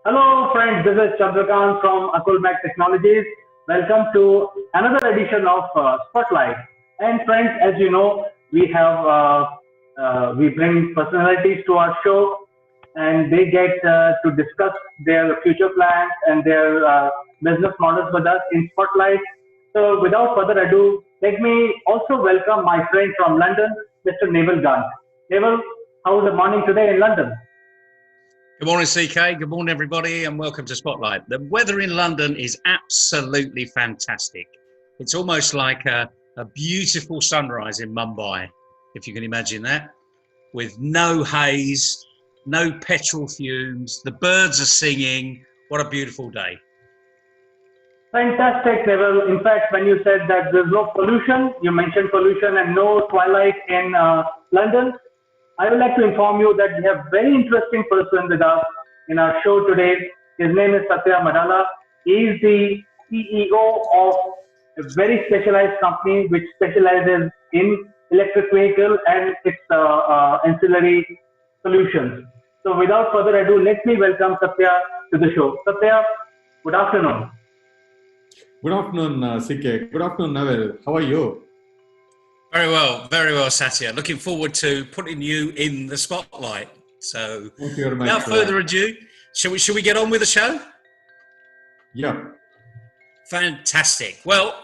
Hello friends, this is Chandrakant from Akulmac Technologies. Welcome to another edition of Spotlight. And friends, as you know, we bring personalities to our show, and they get to discuss their future plans and their business models with us in Spotlight. So without further ado, let me also welcome my friend from London, Mr. Naval Gant. Naval, how is the morning today in London? Good morning, CK. Good morning, everybody, and welcome to Spotlight. The weather in London is absolutely fantastic. It's almost like a beautiful sunrise in Mumbai, if you can imagine that, with no haze, no petrol fumes. The birds are singing. What a beautiful day. Fantastic, Neville. In fact, when you said that there's no pollution, you mentioned pollution and no twilight in London. I would like to inform you that we have very interesting person with us in our show today. His name is Satya Madala. He is the CEO of a very specialized company which specializes in electric vehicle and its ancillary solutions. So without further ado, let me welcome Satya to the show. Satya, good afternoon. Good afternoon, CK. Good afternoon, Naval. How are you? Very well, Satya. Looking forward to putting you in the spotlight. So, Thank you very much. without further ado, shall we get on with the show? Yeah. Fantastic. Well,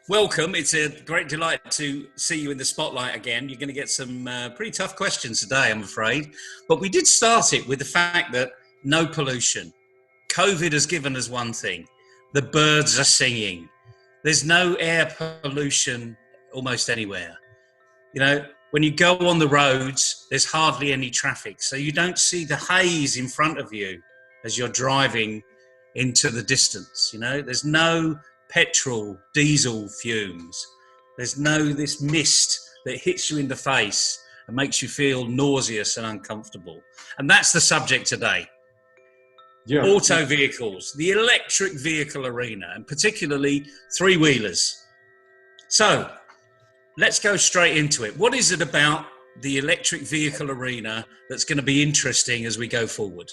welcome. It's a great delight to see you in the spotlight again. You're going to get some pretty tough questions today, I'm afraid. But we did start it with the fact that no pollution. COVID has given us one thing. The birds are singing. There's no air pollution almost anywhere. You know, when you go on the roads, there's hardly any traffic. So you don't see the haze in front of you as you're driving into the distance. You know, there's no petrol, diesel fumes. There's no this mist that hits you in the face and makes you feel nauseous and uncomfortable. And that's the subject today. Yeah. Auto vehicles, the electric vehicle arena, and particularly three-wheelers. So, let's go straight into it. What is it about the electric vehicle arena that's going to be interesting as we go forward?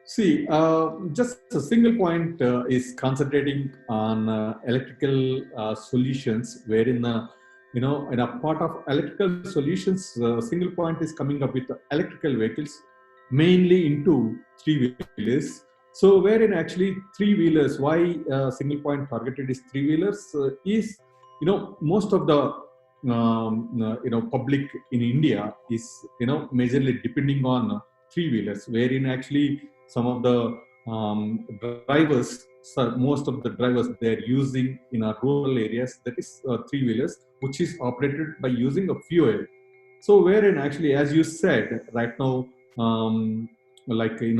See, just a single point is concentrating on electrical solutions, wherein in a part of electrical solutions, single point is coming up with electrical vehicles, mainly into three-wheelers. So, wherein actually three-wheelers, why single point targeted is three-wheelers is most of the public in India is majorly depending on three-wheelers, wherein actually some of the drivers, most of the drivers, they are using in our rural areas, that is three-wheelers, which is operated by using a fuel. So wherein actually, as you said, right now, like in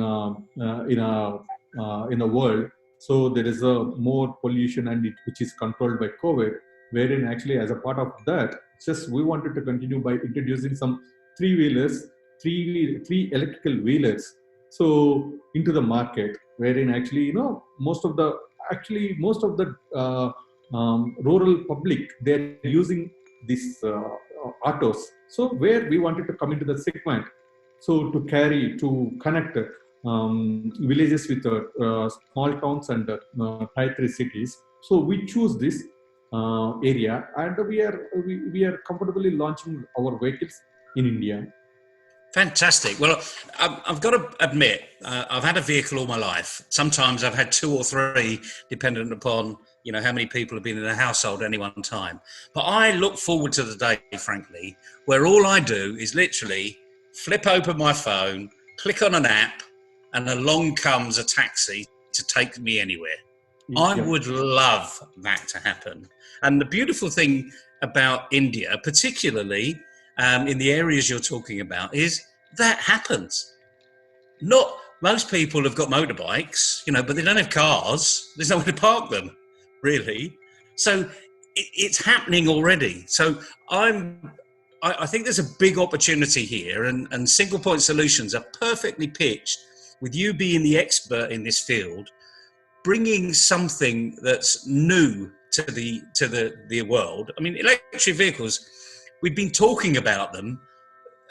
the world, so there is a more pollution and which is controlled by COVID, wherein actually as a part of that, just we wanted to continue by introducing some three-wheelers, three electrical wheelers, so into the market, wherein actually most of the rural public, they're using these autos. So where we wanted to come into the segment, so to connect villages with small towns and tier 3 cities. So we choose this area, and we are comfortably launching our vehicles in India. Fantastic. Well, I've got to admit, I've had a vehicle all my life. Sometimes I've had two or three, dependent upon how many people have been in a household at any one time. But I look forward to the day, frankly, where all I do is literally flip open my phone, click on an app, and along comes a taxi to take me anywhere. Yeah. I would love that to happen. And the beautiful thing about India, particularly in the areas you're talking about, is that happens. Not most people have got motorbikes, but they don't have cars. There's nowhere to park them, really. So it's happening already. So I think there's a big opportunity here, and single point solutions are perfectly pitched with you being the expert in this field, bringing something that's new to the world. I mean, electric vehicles, we've been talking about them,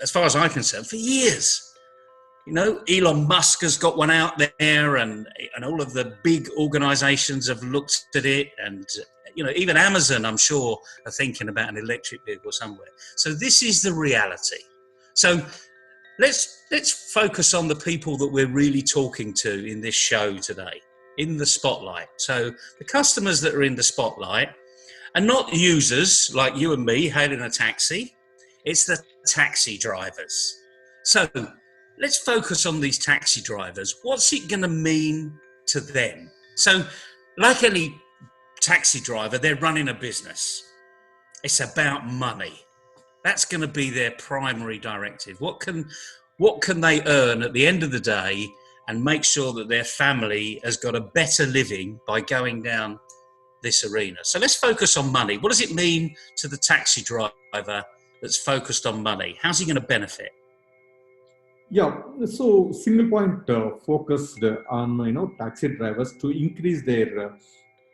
as far as I'm concerned, for years. You know, Elon Musk has got one out there, and all of the big organisations have looked at it, and you know, even Amazon, I'm sure, are thinking about an electric vehicle somewhere. So this is the reality. So let's focus on the people that we're really talking to in this show today, in the spotlight. So the customers that are in the spotlight are not users like you and me hailing a taxi. It's the taxi drivers. So let's focus on these taxi drivers. What's it going to mean to them? So like any taxi driver, they're running a business. It's about money. That's going to be their primary directive. What can they earn at the end of the day and make sure that their family has got a better living by going down this arena? So let's focus on money. What does it mean to the taxi driver that's focused on money? How's he going to benefit? Yeah, so single point focused on taxi drivers to increase their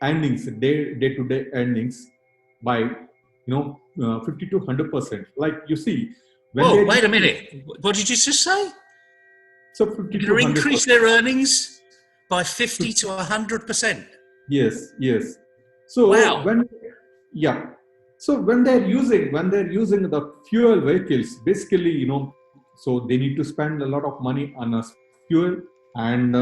earnings, day-to-day earnings by 50 to 100%. Like you see, whoa, wait a minute. What did you just say? So 50 to to 100%. increase their earnings by 50 to 100%. Yes. So wow. So when they're using the fuel vehicles, basically, so they need to spend a lot of money on a fuel, and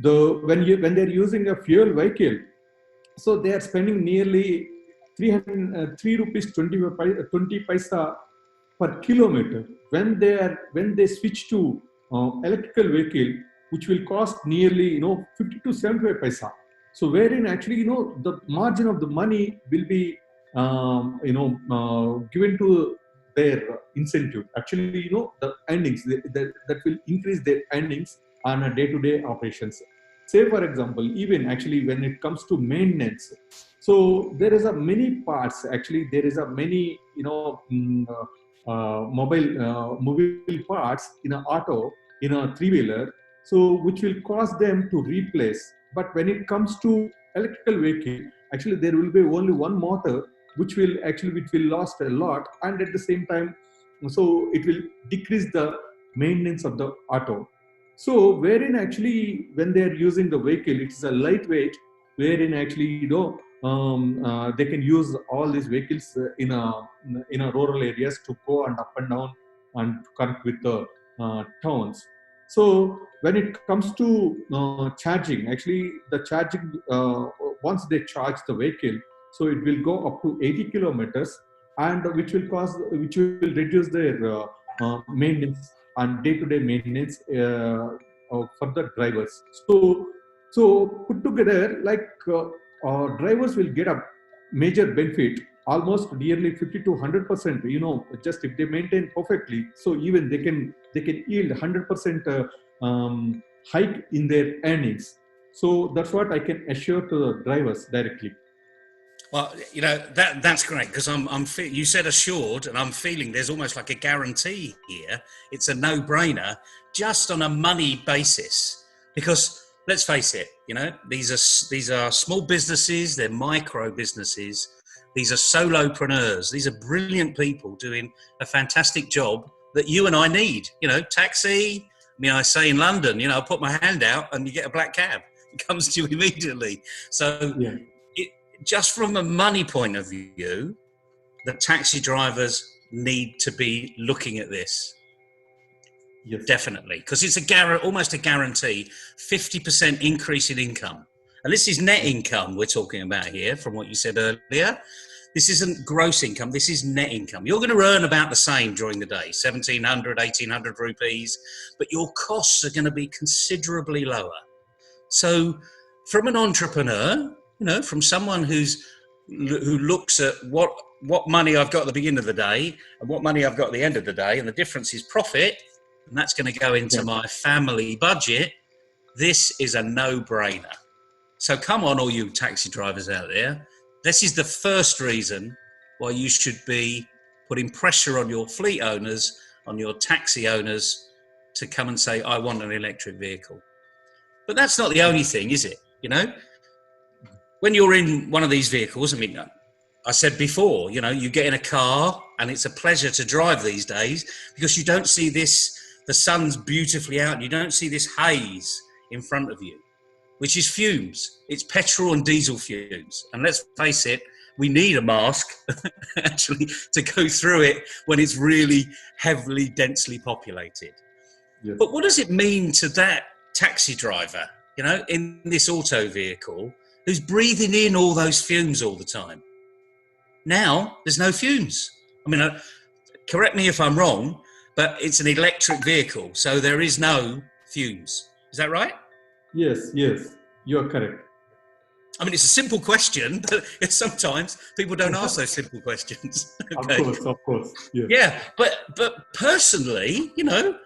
when they're using a fuel vehicle, so they are spending nearly 3 rupees 20 paisa per kilometer. When they switch to electrical vehicle, which will cost nearly 50 to 75 paisa. So wherein actually the margin of the money will be given to their incentive. Actually, the earnings that will increase their earnings on a day-to-day operations. Say for example, even actually when it comes to maintenance, so there is a many parts. Actually, there is a many moving parts in an auto, in a three-wheeler, so which will cost them to replace. But when it comes to electrical vehicle, actually there will be only one motor, which will last a lot, and at the same time, so it will decrease the maintenance of the auto. So wherein actually when they are using the vehicle, it's a lightweight, wherein actually they can use all these vehicles in a rural areas to go and up and down and connect with the towns. So when it comes to charging, actually the charging, once they charge the vehicle, so it will go up to 80 kilometers, and which will reduce their maintenance and day-to-day maintenance for the drivers. So put together, like drivers will get a major benefit, almost nearly 50 to 100%. Just if they maintain perfectly, so even they can yield 100% hike in their earnings. So that's what I can assure to the drivers directly. Well, that's great, because you said assured, and I'm feeling there's almost like a guarantee here. It's a no-brainer just on a money basis, because let's face it, these are small businesses, they're micro businesses, these are solopreneurs, these are brilliant people doing a fantastic job that you and I need. Taxi. I say in London, I put my hand out and you get a black cab. It comes to you immediately. So. Yeah. Just from a money point of view, the taxi drivers need to be looking at this. Yes. Definitely, because it's almost a guarantee, 50% increase in income. And this is net income we're talking about here, from what you said earlier. This isn't gross income, this is net income. You're going to earn about the same during the day, 1,700, 1,800 rupees, but your costs are going to be considerably lower. So from an entrepreneur, from someone who looks at what money I've got at the beginning of the day and what money I've got at the end of the day, and the difference is profit, and that's going to go into my family budget, this is a no-brainer. So come on, all you taxi drivers out there, this is the first reason why you should be putting pressure on your fleet owners, on your taxi owners, to come and say, I want an electric vehicle. But that's not the only thing, is it? When you're in one of these vehicles, I said before, you get in a car and it's a pleasure to drive these days, because you don't see this the sun's beautifully out and you don't see this haze in front of you, which is fumes. It's petrol and diesel fumes. And let's face it, we need a mask actually to go through it when it's really heavily, densely populated. Yes. But what does it mean to that taxi driver, you know, in this auto vehicle who's breathing in all those fumes all the time? Now there's no fumes. I mean, correct me if I'm wrong, but it's an electric vehicle, so there is no fumes. Is that right? Yes, you are correct. I mean, it's a simple question, but sometimes people don't ask those simple questions. Okay. Of course. Yes. Yeah, but personally, you know,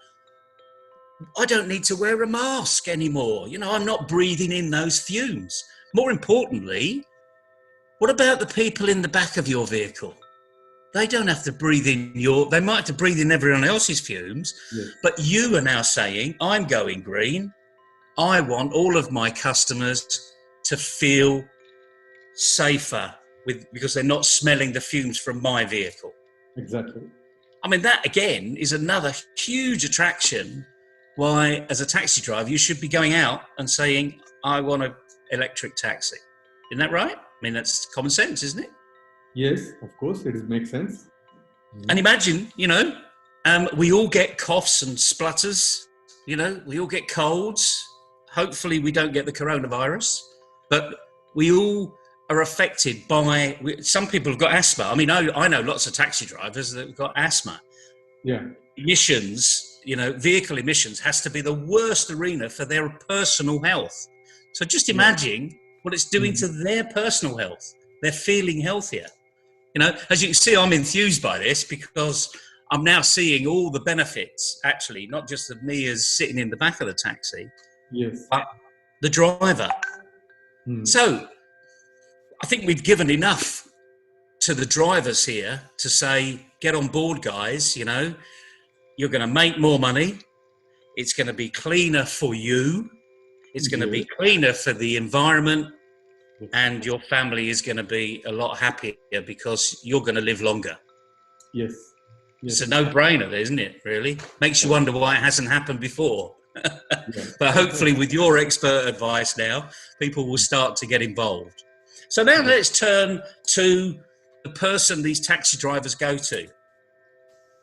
I don't need to wear a mask anymore. You know, I'm not breathing in those fumes. More importantly, what about the people in the back of your vehicle? They don't have to breathe in they might have to breathe in everyone else's fumes, Yes. but you are now saying, I'm going green. I want all of my customers to feel safer because they're not smelling the fumes from my vehicle. Exactly. I mean, that again is another huge attraction why, as a taxi driver, you should be going out and saying, I want an electric taxi. Isn't that right? I mean, that's common sense, isn't it? Yes, of course, it makes sense. And imagine, you know, we all get coughs and splutters, you know, we all get colds. Hopefully we don't get the coronavirus, but we all are affected by, some people have got asthma. I mean, I know lots of taxi drivers that have got asthma. Yeah. Emissions, you know, vehicle emissions has to be the worst arena for their personal health. So just imagine what it's doing to their personal health. They're feeling healthier. You know, as you can see, I'm enthused by this because I'm now seeing all the benefits, actually, not just of me as sitting in the back of the taxi, Yes. but the driver. So I think we've given enough to the drivers here to say, get on board, guys, you know, you're going to make more money. It's going to be cleaner for you. It's going to be cleaner for the environment. And your family is going to be a lot happier because you're going to live longer. Yes. It's a no-brainer, isn't it, really? Makes you wonder why it hasn't happened before. But hopefully with your expert advice now, people will start to get involved. So now let's turn to the person these taxi drivers go to.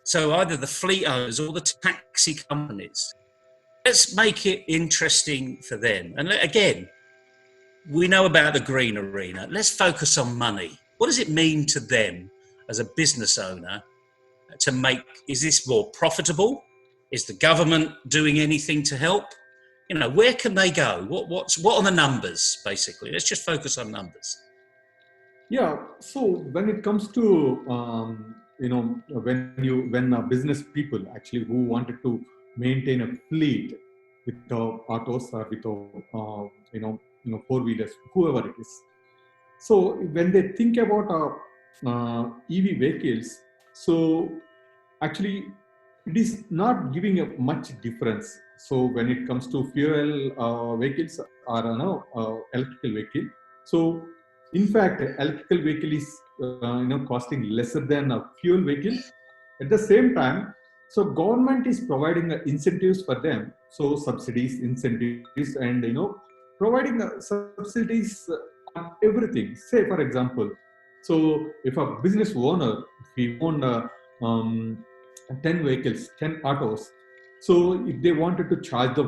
So either the fleet owners or the taxi companies. Let's make it interesting for them. And again, we know about the green arena. Let's focus on money. What does it mean to them as a business owner to make, is this more profitable? Is the government doing anything to help? You know, where can they go? What are the numbers, basically? Let's just focus on numbers. Yeah. So when it comes to, you know, when business people actually who wanted to maintain a fleet with autos or with, you know, four-wheelers, whoever it is. So when they think about EV vehicles, so actually it is not giving a much difference. So when it comes to fuel vehicles or electrical vehicle, so in fact electrical vehicle is costing lesser than a fuel vehicle. At the same time, so government is providing incentives for them. So subsidies, incentives, and providing subsidies on everything. Say for example, so if a business owner, if he owned 10 vehicles, 10 autos, so if they wanted to charge the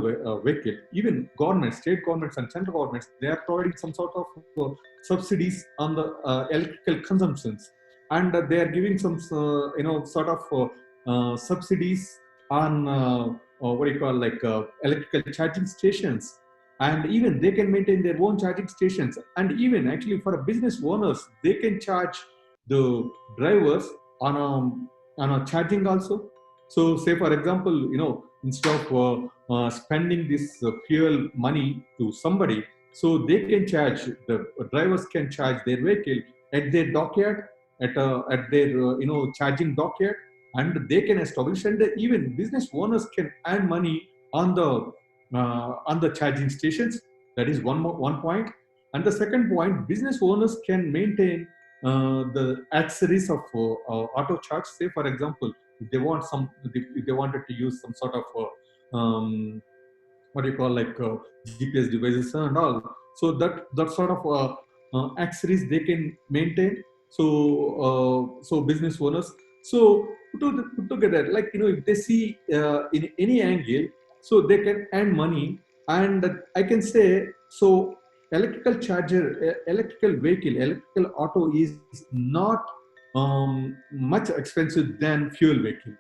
vehicle, even governments, state governments and central governments, they are providing some sort of subsidies on the electrical consumptions, and they are giving some sort of subsidies on electrical charging stations. And even they can maintain their own charging stations. And even actually for a business owners, they can charge the drivers on a charging also. So say for example, instead of spending this fuel money to somebody, so they can charge, the drivers can charge their vehicle at their dockyard, at their charging dockyard, and they can establish, and even business owners can earn money on the charging stations. That is one point. And the second point, business owners can maintain the accessories of auto charge. Say for example, if they want if they wanted to use some sort of what do you call like GPS devices and all. So that sort of accessories they can maintain. So so business owners, so put together, like if they see in any angle, so they can earn money. And I can say, so electrical charger, electrical vehicle, electrical auto is not much expensive than fuel vehicle.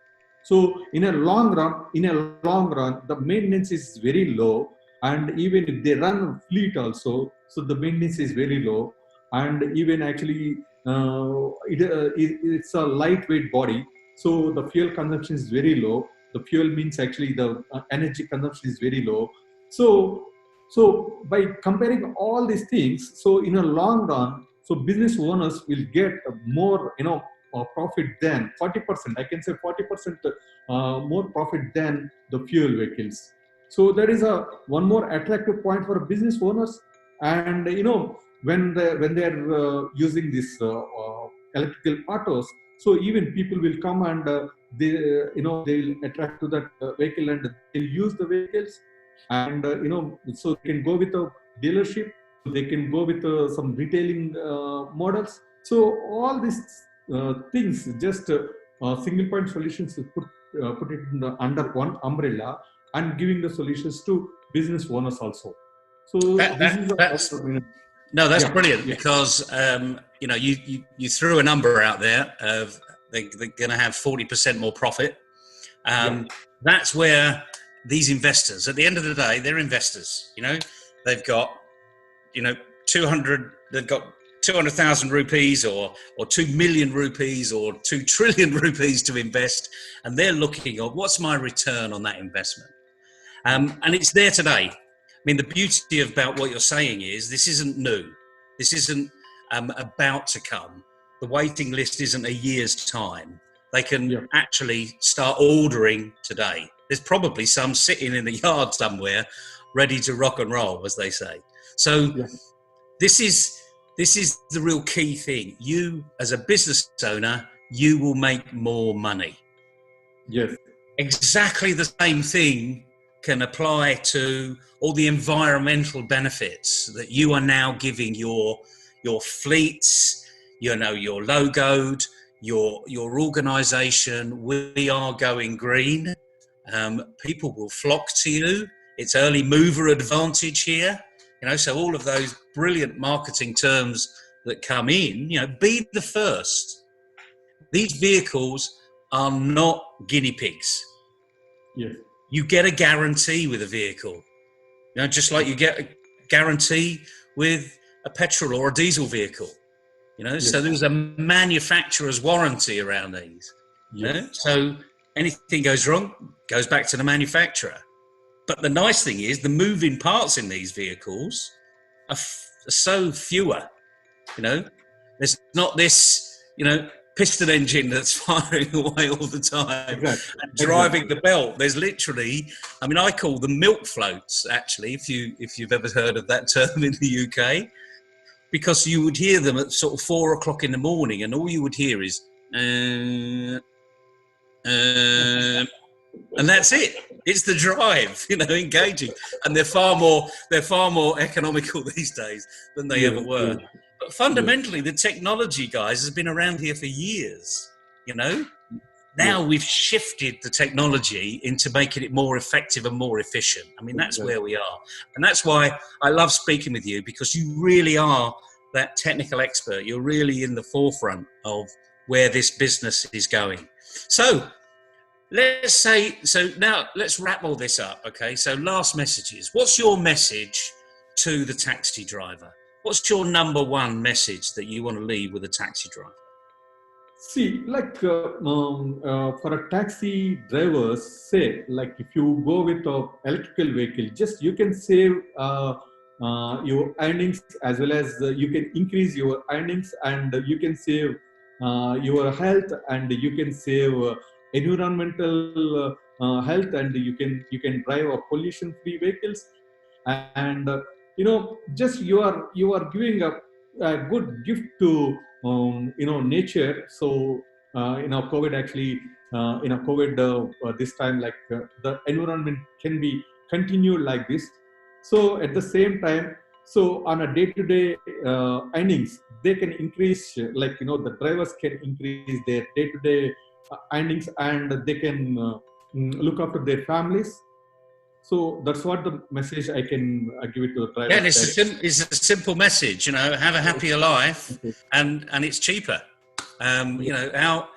So in a long run, the maintenance is very low, and even if they run fleet also, so the maintenance is very low, and even actually it's a lightweight body, so the fuel consumption is very low. The fuel means actually the energy consumption is very low. So by comparing all these things, so in a long run, so business owners will get more profit than 40%. I can say 40% more profit than the fuel vehicles. So there is a one more attractive point for business owners. And when they're using this electrical autos, so even people will come and they they'll attract to that vehicle, and they'll use the vehicles. And so they can go with a dealership, they can go with some retailing models. So all these things, just single point solutions, to put it under one umbrella, and giving the solutions to business owners also. So this is That's no, that's yeah, brilliant, yeah, because you threw a number out there of they're going to have 40% more profit. yeah, That's where these investors, at the end of the day, they're investors. They've got 200. They've got 200,000 rupees or 2 million rupees or 2 trillion rupees to invest, and they're looking at what's my return on that investment. And it's there today. I mean, the beauty about what you're saying is this isn't new. This isn't about to come. The waiting list isn't a year's time. They can actually start ordering today. There's probably some sitting in the yard somewhere ready to rock and roll, as they say. So this is the real key thing. You, as a business owner, you will make more money. yes, Exactly the same thing can apply to all the environmental benefits that you are now giving your fleets, your logoed, your organization. We are going green. People will flock to you. It's early mover advantage here. So all of those brilliant marketing terms that come in, be the first. These vehicles are not guinea pigs. yes, You get a guarantee with a vehicle, just like you get a guarantee with a petrol or a diesel vehicle. So there's a manufacturer's warranty around these. So anything goes wrong, goes back to the manufacturer. But the nice thing is the moving parts in these vehicles are so fewer. There's not this, piston engine that's firing away all the time and driving the belt. There's literally, I call them milk floats, actually, if you've ever heard of that term in the UK, because you would hear them at sort of 4 o'clock in the morning, and all you would hear is, and that's it. It's the drive, engaging, and they're far more economical these days than they ever were. But fundamentally, the technology, guys, has been around here for years. Now we've shifted the technology into making it more effective and more efficient. That's where we are, and that's why I love speaking with you, because you really are that technical expert. You're really in the forefront of where this business is going. So now let's wrap all this up. Okay. So last messages. What's your message to the taxi driver? What's your number one message that you want to leave with a taxi driver? See, like for a taxi drivers, say, like if you go with a electrical vehicle, just you can save your earnings, as well as you can increase your earnings, and you can save your health, and you can save environmental health, and you can drive a pollution-free vehicles, and just you are giving a good gift to nature. So COVID actually, COVID this time, like the environment can be continued like this. So at the same time, so on a day-to-day earnings, they can increase, like, the drivers can increase their day-to-day earnings, and they can look after their families. So that's what the message I can give it to the drivers. Yeah, and it's a simple message, have a happier life, and it's cheaper. How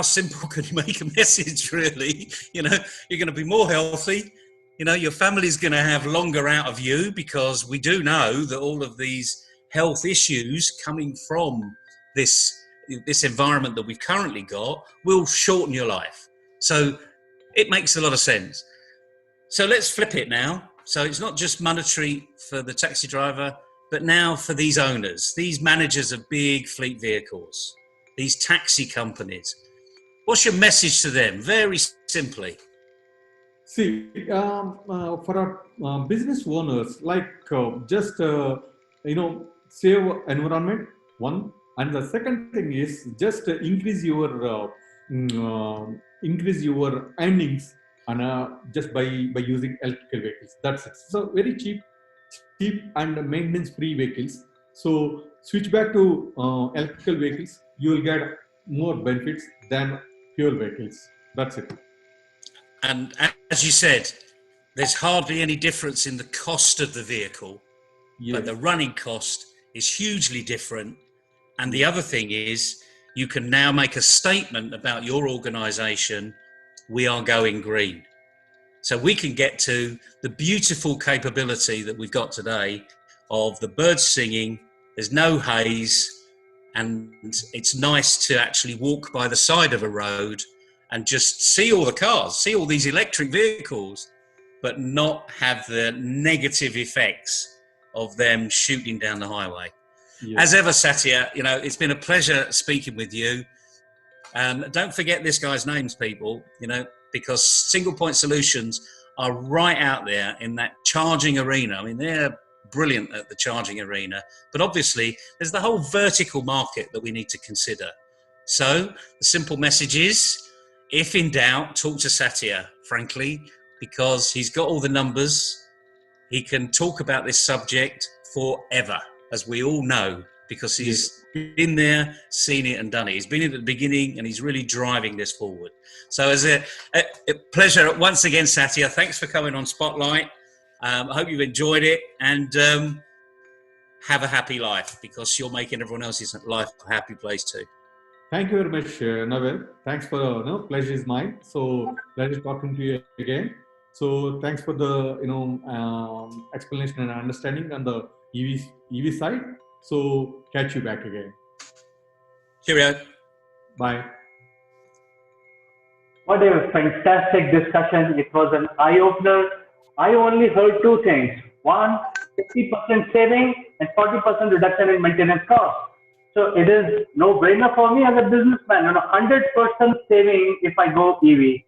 simple can you make a message, really? You're going to be more healthy. Your family's going to have longer out of you, because we do know that all of these health issues coming from this environment that we've currently got will shorten your life. So it makes a lot of sense. So let's flip it now. So it's not just monetary for the taxi driver, but now for these owners, these managers of big fleet vehicles, these taxi companies. What's your message to them? Very simply. See, for our business owners, like just save environment, one, and the second thing is just increase your earnings, and just by using electrical vehicles. That's it. So very cheap and maintenance-free vehicles. So switch back to electrical vehicles. You will get more benefits than fuel vehicles. That's it. And as you said, there's hardly any difference in the cost of the vehicle, but the running cost is hugely different. And the other thing is, you can now make a statement about your organization: we are going green. So we can get to the beautiful capability that we've got today of the birds singing, there's no haze, and it's nice to actually walk by the side of a road and just see all the cars, see all these electric vehicles, but not have the negative effects of them shooting down the highway. As ever, Satya, it's been a pleasure speaking with you. Don't forget this guy's names, people, because Single Point Solutions are right out there in that charging arena. I mean, they're brilliant at the charging arena, but obviously there's the whole vertical market that we need to consider. So the simple message is, if in doubt, talk to Satya, frankly, because he's got all the numbers. He can talk about this subject forever, as we all know, because he's been there, seen it and done it. He's been at the beginning, and he's really driving this forward. So as a pleasure once again, Satya. Thanks for coming on Spotlight. I hope you've enjoyed it, and have a happy life, because you're making everyone else's life a happy place too. Thank you very much, Navel. Thanks for pleasure is mine. So pleasure talking to you again. So thanks for the explanation and understanding on the EV side. So catch you back again. Cheerio. Bye. What a fantastic discussion. It was an eye-opener. I only heard two things. One, 50% saving and 40% reduction in maintenance costs. So it is no-brainer for me as a businessman, 100% saving if I go EV.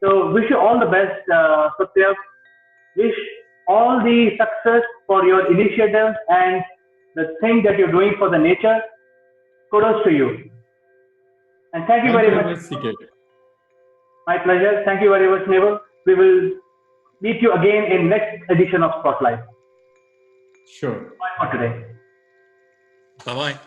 So wish you all the best, Satya. Wish all the success for your initiatives and the thing that you're doing for the nature. Kudos to you. And thank you very much. My pleasure. Thank you very much, Naval. We will meet you again in next edition of Spotlight. Sure. Bye for today. Bye-bye.